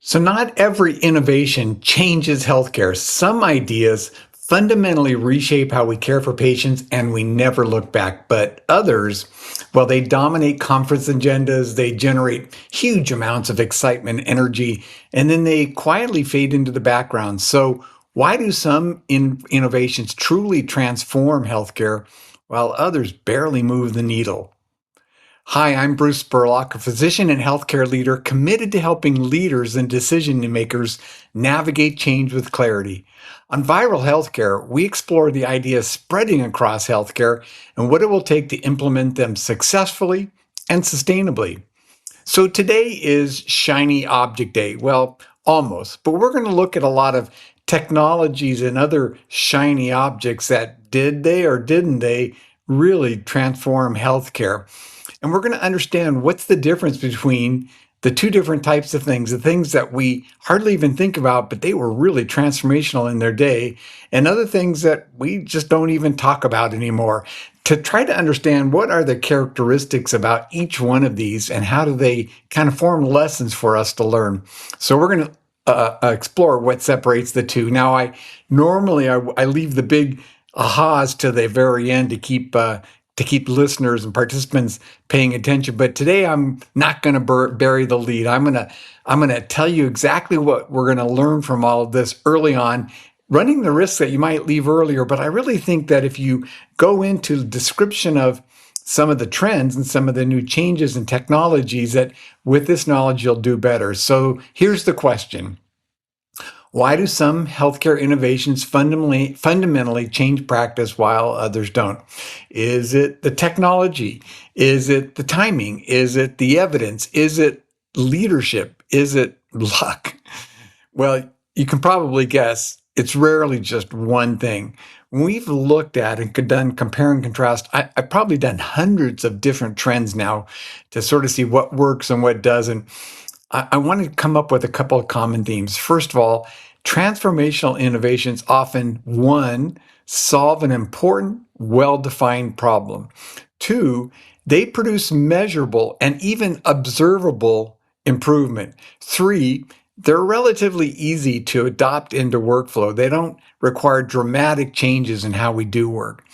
So, not every innovation changes healthcare. Some ideas fundamentally reshape how we care for patients and we never look back. But others, well, they dominate conference agendas, they generate huge amounts of excitement, energy, and then they quietly fade into the background. So, why do some innovations truly transform healthcare while others barely move the needle? Hi, I'm Bruce Spurlock, a physician and healthcare leader committed to helping leaders and decision makers navigate change with clarity. On Viral Healthcare, we explore the ideas spreading across healthcare and what it will take to implement them successfully and sustainably. So today is Shiny Object Day. Well, almost, but we're going to look at a lot of technologies and other shiny objects that did they or didn't they really transform healthcare. And we're going to understand what's the difference between the two different types of things, the things that we hardly even think about, but they were really transformational in their day, and other things that we just don't even talk about anymore. To try to understand what are the characteristics about each one of these and how do they kind of form lessons for us to learn. So we're going to explore what separates the two. Now, I leave the big ahas to the very end to keep listeners and participants paying attention. But today I'm not going to bury the lead. I'm going to tell you exactly what we're going to learn from all of this early on, running the risk that you might leave earlier. But I really think that if you go into the description of some of the trends and some of the new changes and technologies, that with this knowledge you'll do better. So here's the question. Why do some healthcare innovations fundamentally change practice while others don't? Is it the technology? Is it the timing? Is it the evidence? Is it leadership? Is it luck? Well, you can probably guess it's rarely just one thing. When we've looked at and done compare and contrast, I've probably done hundreds of different trends now to sort of see what works and what doesn't. I want to come up with a couple of common themes. First of all, transformational innovations often, one, solve an important, well-defined problem. Two, they produce measurable and even observable improvement. Three, they're relatively easy to adopt into workflow. They don't require dramatic changes in how we do work.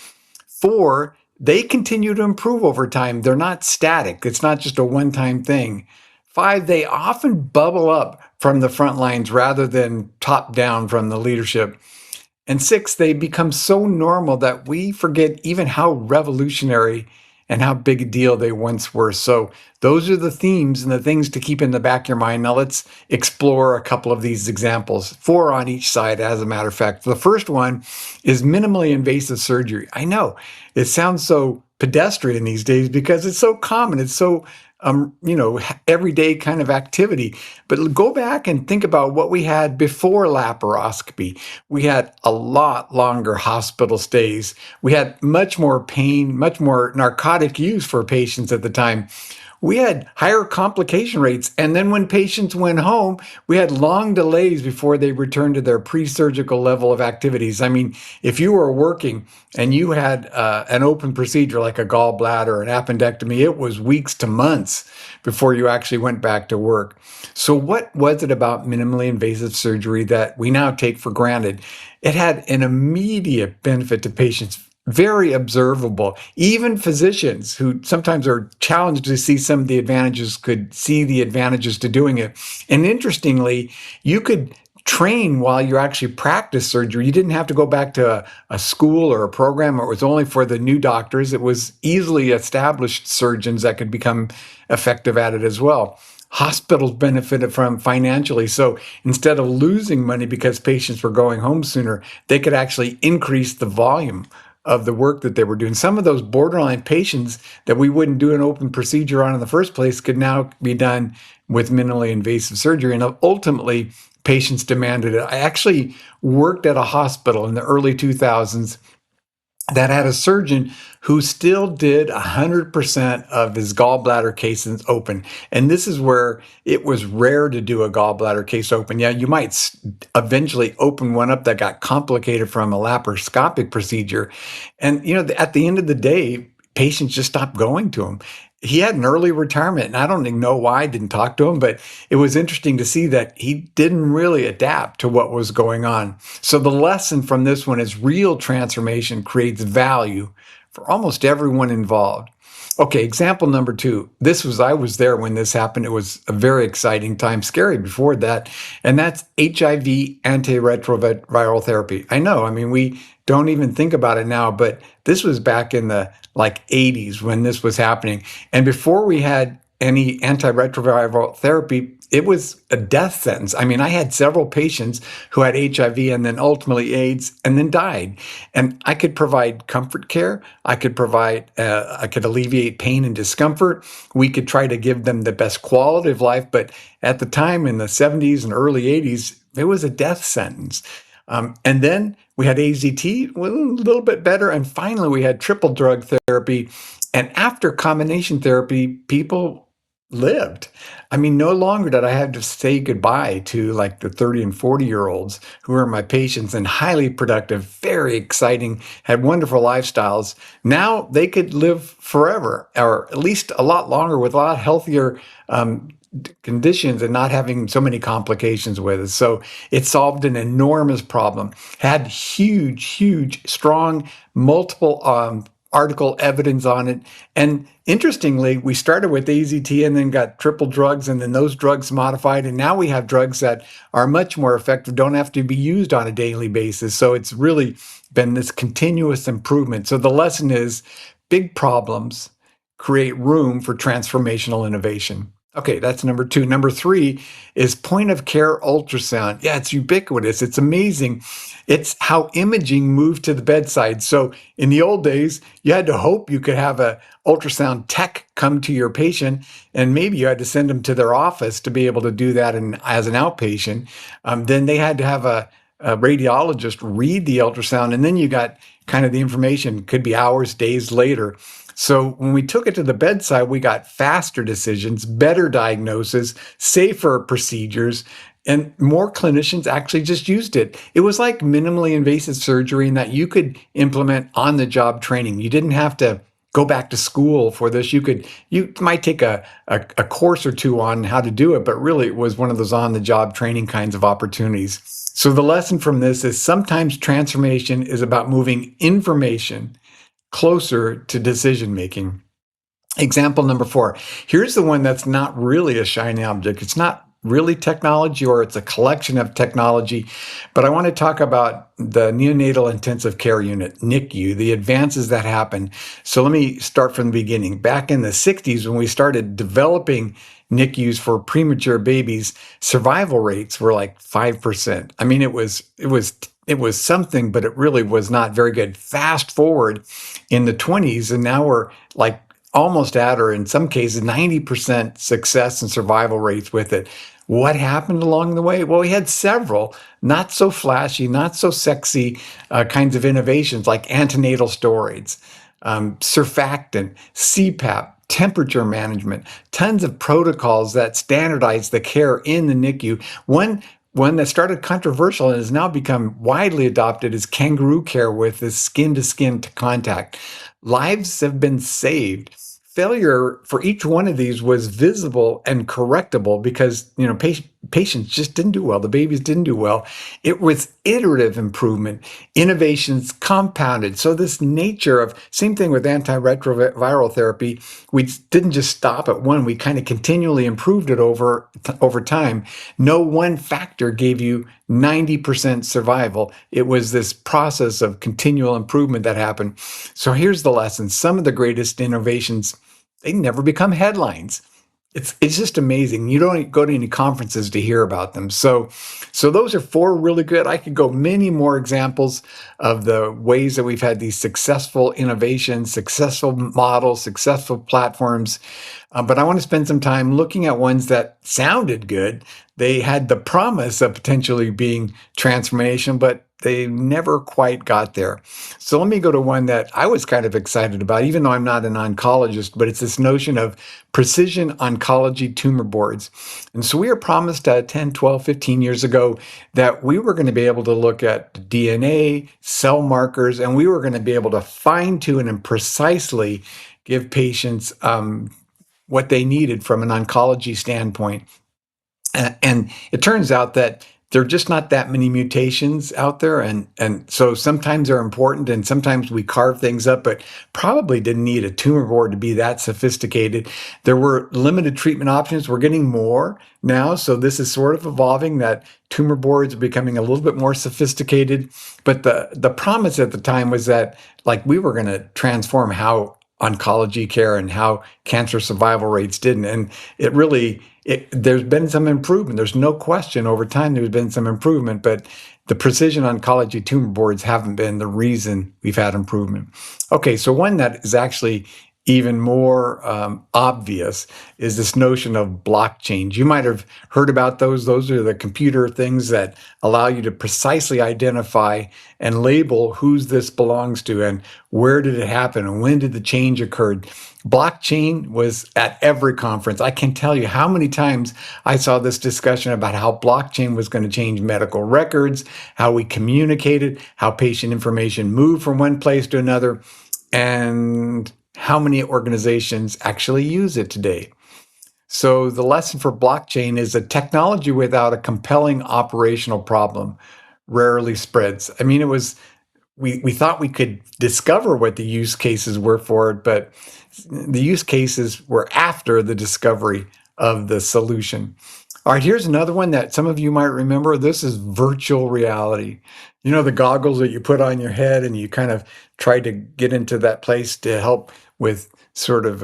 Four, they continue to improve over time. They're not static. It's not just a one-time thing. Five, they often bubble up from the front lines rather than top down from the leadership. And six, they become so normal that we forget even how revolutionary and how big a deal they once were. So those are the themes and the things to keep in the back of your mind. Now let's explore a couple of these examples, four on each side, as a matter of fact. The first one is minimally invasive surgery. I know it sounds so pedestrian these days because it's so common. It's so everyday kind of activity. But go back and think about what we had before laparoscopy. We had a lot longer hospital stays. We had much more pain, much more narcotic use for patients at the time. We had higher complication rates. And then when patients went home, we had long delays before they returned to their pre-surgical level of activities. I mean, if you were working and you had an open procedure like a gallbladder or an appendectomy, it was weeks to months before you actually went back to work. So what was it about minimally invasive surgery that we now take for granted? It had an immediate benefit to patients, very observable. Even physicians who sometimes are challenged to see some of the advantages could see the advantages to doing it. And interestingly, you could train while you actually practice surgery. You didn't have to go back to a school or a program. It was only for the new doctors. It was easily established surgeons that could become effective at it as well. Hospitals benefited from financially. So instead of losing money because patients were going home sooner, they could actually increase the volume of the work that they were doing. Some of those borderline patients that we wouldn't do an open procedure on in the first place could now be done with minimally invasive surgery. And ultimately, patients demanded it. I actually worked at a hospital in the early 2000s that had a surgeon who still did 100% of his gallbladder cases open. And this is where it was rare to do a gallbladder case open. Yeah, you might eventually open one up that got complicated from a laparoscopic procedure. And, at the end of the day, patients just stopped going to him. He had an early retirement, and I don't even know why I didn't talk to him, but it was interesting to see that he didn't really adapt to what was going on. So the lesson from this one is real transformation creates value for almost everyone involved. Okay, example number two. I was there when this happened. It was a very exciting time, scary before that. And that's HIV antiretroviral therapy. I know, I mean, we don't even think about it now, but this was back in the like 80s when this was happening. And before we had any antiretroviral therapy, it was a death sentence. I mean, I had several patients who had HIV and then ultimately AIDS and then died. And I could provide comfort care. I could alleviate pain and discomfort. We could try to give them the best quality of life. But at the time in the 70s and early 80s, it was a death sentence. And then we had AZT, a little bit better. And finally, we had triple drug therapy. And after combination therapy, people lived. I mean, no longer did I have to say goodbye to like the 30 and 40-year-olds who were my patients and highly productive, very exciting, had wonderful lifestyles. Now they could live forever, or at least a lot longer with a lot healthier conditions and not having so many complications with it. So it solved an enormous problem, had huge, strong, multiple article evidence on it. And interestingly, we started with AZT and then got triple drugs and then those drugs modified. And now we have drugs that are much more effective, don't have to be used on a daily basis. So it's really been this continuous improvement. So the lesson is big problems create room for transformational innovation. Okay, that's number two. Number three is point of care ultrasound. Yeah, it's ubiquitous. It's amazing. It's how imaging moved to the bedside. So in the old days, you had to hope you could have a ultrasound tech come to your patient, and maybe you had to send them to their office to be able to do that as an outpatient. Then they had to have a radiologist read the ultrasound, and then you got kind of the information, could be hours, days later. So when we took it to the bedside, we got faster decisions, better diagnosis, safer procedures, and more clinicians actually just used it. It was like minimally invasive surgery in that you could implement on-the-job training. You didn't have to go back to school for this. You might take a course or two on how to do it, but really it was one of those on-the-job training kinds of opportunities. So the lesson from this is sometimes transformation is about moving information closer to decision making. Example number four. Here's the one that's not really a shiny object. It's not really technology, or it's a collection of technology, but I want to talk about the neonatal intensive care unit, NICU, the advances that happened. So let me start from the beginning. Back in the 60s, when we started developing NICUs for premature babies, survival rates were like 5%. I mean, it was something, but it really was not very good. Fast forward in the 20s, and now we're like almost at, or in some cases, 90% success and survival rates with it. What happened along the way? Well, we had several not so flashy, not so sexy kinds of innovations like antenatal steroids, surfactant, CPAP, temperature management, tons of protocols that standardize the care in the NICU. One that started controversial and has now become widely adopted is kangaroo care with this skin-to-skin contact. Lives have been saved. Failure for each one of these was visible and correctable because, patients just didn't do well. The babies didn't do well. It was iterative improvement, innovations compounded. So this nature of, same thing with antiretroviral therapy, we didn't just stop at one. We kind of continually improved it over time. No one factor gave you 90% survival. It was this process of continual improvement that happened. So here's the lesson. Some of the greatest innovations, they never become headlines. It's just amazing. You don't go to any conferences to hear about them. So those are four really good. I could go many more examples of the ways that we've had these successful innovations, successful models, successful platforms. But I want to spend some time looking at ones that sounded good, they had the promise of potentially being transformational, but they never quite got there. So let me go to one that I was kind of excited about, even though I'm not an oncologist, but it's this notion of precision oncology tumor boards. And so we were promised 10, 12, 15 years ago that we were going to be able to look at DNA, cell markers, and we were going to be able to fine tune and precisely give patients what they needed from an oncology standpoint. And it turns out that there are just not that many mutations out there. And so sometimes they're important and sometimes we carve things up, but probably didn't need a tumor board to be that sophisticated. There were limited treatment options. We're getting more now. So this is sort of evolving, that tumor boards are becoming a little bit more sophisticated. But the promise at the time was that like we were going to transform how oncology care and how cancer survival rates didn't. And it really, there's been some improvement. There's no question over time there's been some improvement, but the precision oncology tumor boards haven't been the reason we've had improvement. Okay, so one that is actually even more obvious is this notion of blockchains. You might have heard about those. Those are the computer things that allow you to precisely identify and label whose this belongs to and where did it happen and when did the change occur. Blockchain was at every conference. I can tell you how many times I saw this discussion about how blockchain was going to change medical records, how we communicated, how patient information moved from one place to another, and how many organizations actually use it today. So the lesson for blockchain is a technology without a compelling operational problem rarely spreads. I mean, we thought we could discover what the use cases were for it, but the use cases were after the discovery of the solution. All right, here's another one that some of you might remember. This is virtual reality. You know, the goggles that you put on your head and you kind of try to get into that place to help with sort of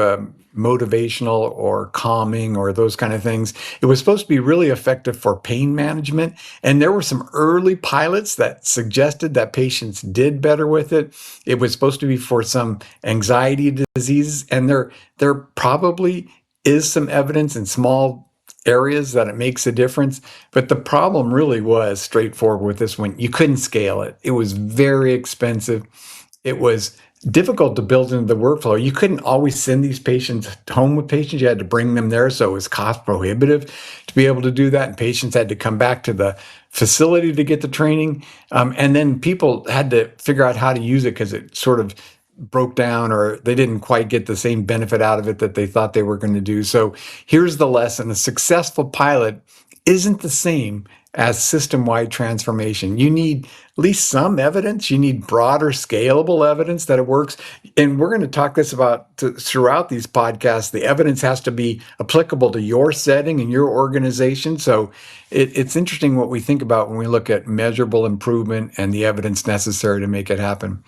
motivational or calming or those kind of things. It was supposed to be really effective for pain management. And there were some early pilots that suggested that patients did better with it. It was supposed to be for some anxiety diseases. And there probably is some evidence in small areas that it makes a difference. But the problem really was straightforward with this one. You couldn't scale it. It was very expensive. It was difficult to build into the workflow. You couldn't always send these patients home with patients. You had to bring them there. So it was cost prohibitive to be able to do that. And patients had to come back to the facility to get the training. And then people had to figure out how to use it because it sort of broke down or they didn't quite get the same benefit out of it that they thought they were going to do. So here's the lesson. A successful pilot isn't the same as system-wide transformation. You need at least some evidence. You need broader, scalable evidence that it works. And we're going to talk this about throughout these podcasts. The evidence has to be applicable to your setting and your organization. So it's interesting what we think about when we look at measurable improvement and the evidence necessary to make it happen.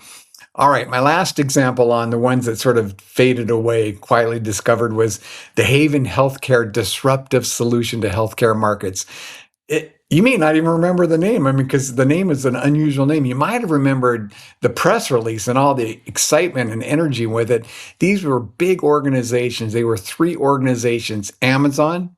All right, my last example on the ones that sort of faded away, quietly discovered, was the Haven Healthcare disruptive solution to healthcare markets. You may not even remember the name. I mean, because the name is an unusual name. You might have remembered the press release and all the excitement and energy with it. These were big organizations. They were 3 organizations: Amazon,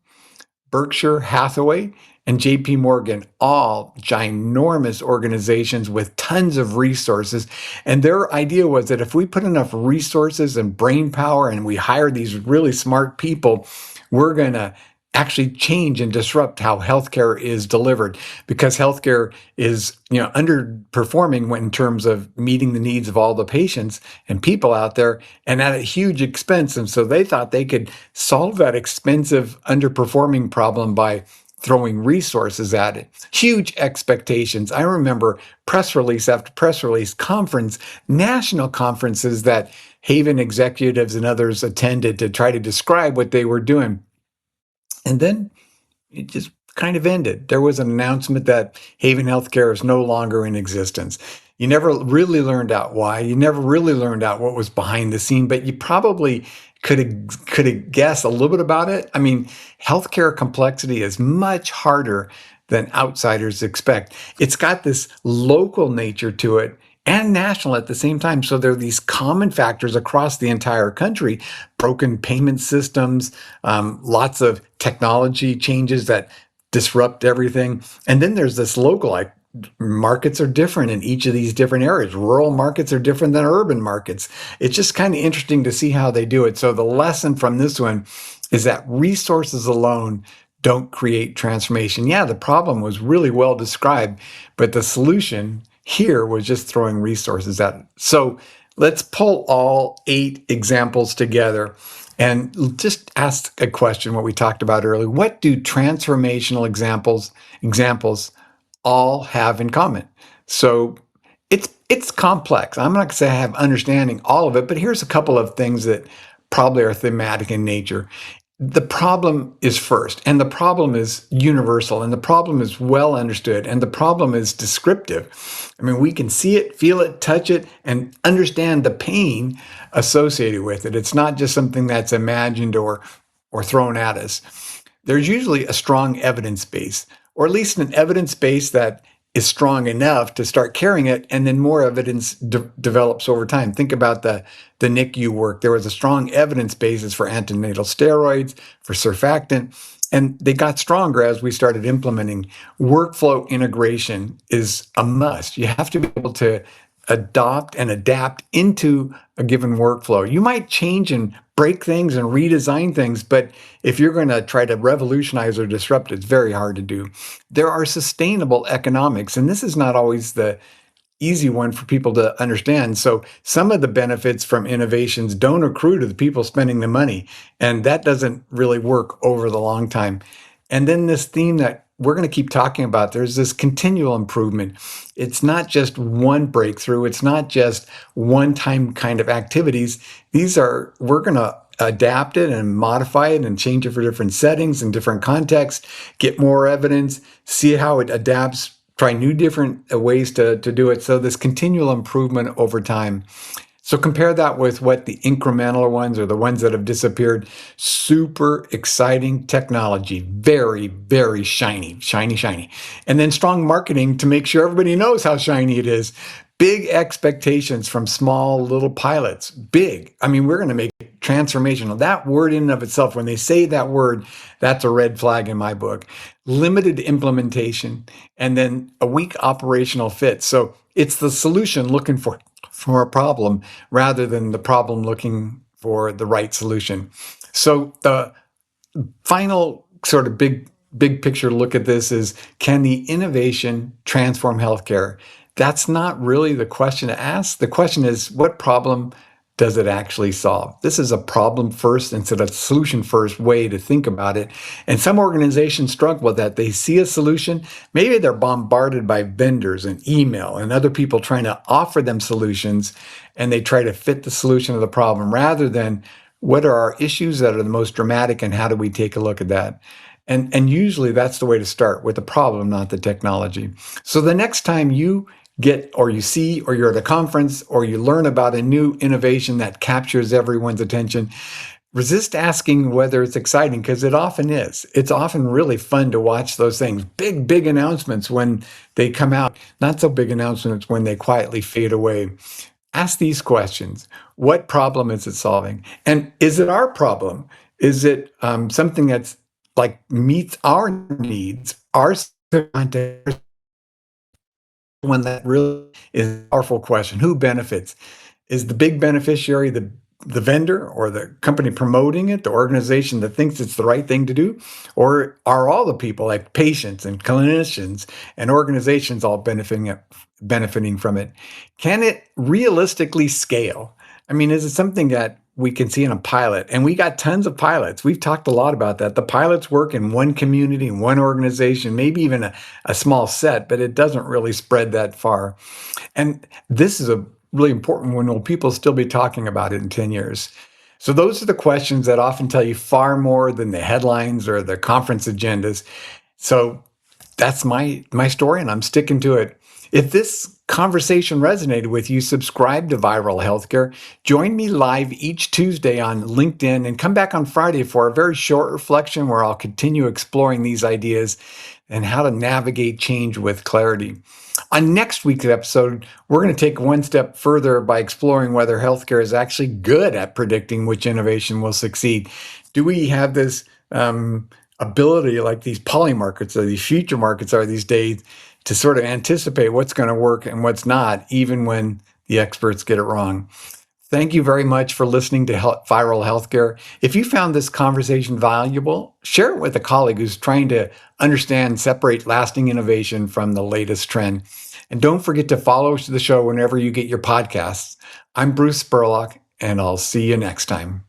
Berkshire Hathaway, and JP Morgan, all ginormous organizations with tons of resources. And their idea was that if we put enough resources and brain power and we hire these really smart people, we're going to actually change and disrupt how healthcare is delivered, because healthcare is, underperforming in terms of meeting the needs of all the patients and people out there, and at a huge expense. And so they thought they could solve that expensive underperforming problem by throwing resources at it. Huge expectations. I remember press release after press release, national conferences that Haven executives and others attended to try to describe what they were doing. And then it just kind of ended. There was an announcement that Haven Healthcare is no longer in existence. You never really learned out why. You never really learned out what was behind the scene, but you probably could have guessed a little bit about it. I mean, healthcare complexity is much harder than outsiders expect. It's got this local nature to it and national at the same time. So there are these common factors across the entire country: broken payment systems, lots of technology changes that disrupt everything. And then there's this local, like markets are different in each of these different areas. Rural markets are different than urban markets. It's just kind of interesting to see how they do it. So the lesson from this one is that resources alone don't create transformation. Yeah, the problem was really well described, but the solution here was just throwing resources at it. So let's pull all 8 examples together and just ask a question, what we talked about earlier. What do transformational examples all have in common? So it's complex. I'm not going to say I have understanding all of it, but here's a couple of things that probably are thematic in nature. The problem is first, and the problem is universal, and the problem is well understood, and the problem is descriptive. I mean, we can see it, feel it, touch it, and understand the pain associated with it. It's not just something that's imagined or thrown at us. There's usually a strong evidence base, or at least an evidence base that is strong enough to start carrying it, and then more evidence develops over time. Think about the NICU work. There was a strong evidence basis for antenatal steroids, for surfactant, and they got stronger as we started implementing. Workflow integration is a must. You have to be able to adopt and adapt into a given workflow. You might change and break things and redesign things, but if you're going to try to revolutionize or disrupt, it's very hard to do. There are sustainable economics, and this is not always the easy one for people to understand. So some of the benefits from innovations don't accrue to the people spending the money, and that doesn't really work over the long time. And then this theme that we're going to keep talking about, there's this continual improvement. It's not just one breakthrough. It's not just one-time kind of activities. We're going to adapt it and modify it and change it for different settings and different contexts, get more evidence, see how it adapts, try new different ways to do it. So this continual improvement over time. So compare that with what the incremental ones or the ones that have disappeared. Super exciting technology, very, very shiny, shiny, shiny. And then strong marketing to make sure everybody knows how shiny it is. Big expectations from small little pilots. Big. I mean, we're going to make it transformational. That word in and of itself, when they say that word, that's a red flag in my book. Limited implementation and then a weak operational fit. So it's the solution looking for a problem rather than the problem looking for the right solution. So the final sort of big picture look at this is, can the innovation transform healthcare? That's not really the question to ask. The question is, what problem does it actually solve? This is a problem first instead of solution first way to think about it. And some organizations struggle with that. They see a solution, maybe they're bombarded by vendors and email and other people trying to offer them solutions, and they try to fit the solution to the problem rather than what are our issues that are the most dramatic and how do we take a look at that? And usually that's the way to start, with the problem, not the technology. So the next time you get, or you see, or you're at a conference, or you learn about a new innovation that captures everyone's attention, resist asking whether it's exciting, because it often is. It's often really fun to watch those things. Big announcements when they come out, not so big announcements when they quietly fade away. Ask these questions. What problem is it solving? And is it our problem? Is it something that's like meets our needs, our context? One that really is a powerful question. Who benefits? Is the big beneficiary the vendor or the company promoting it, the organization that thinks it's the right thing to do? Or are all the people, like patients and clinicians and organizations, all benefiting from it? Can it realistically scale? I mean, is it something that we can see in a pilot? And we got tons of pilots. We've talked a lot about that. The pilots work in one community, in one organization, maybe even a small set, but it doesn't really spread that far. And this is a really important one. Will people still be talking about it in 10 years? So those are the questions that often tell you far more than the headlines or the conference agendas. So that's my story, and I'm sticking to it. If this conversation resonated with you, subscribe to Viral Healthcare. Join me live each Tuesday on LinkedIn, and come back on Friday for a very short reflection where I'll continue exploring these ideas and how to navigate change with clarity. On next week's episode, we're going to take one step further by exploring whether healthcare is actually good at predicting which innovation will succeed. Do we have this ability, like these poly markets or these future markets are these days, to sort of anticipate what's going to work and what's not, even when the experts get it wrong. Thank you very much for listening to Viral Healthcare. If you found this conversation valuable, share it with a colleague who's trying to understand, separate lasting innovation from the latest trend. And don't forget to follow the show whenever you get your podcasts. I'm Bruce Spurlock, and I'll see you next time.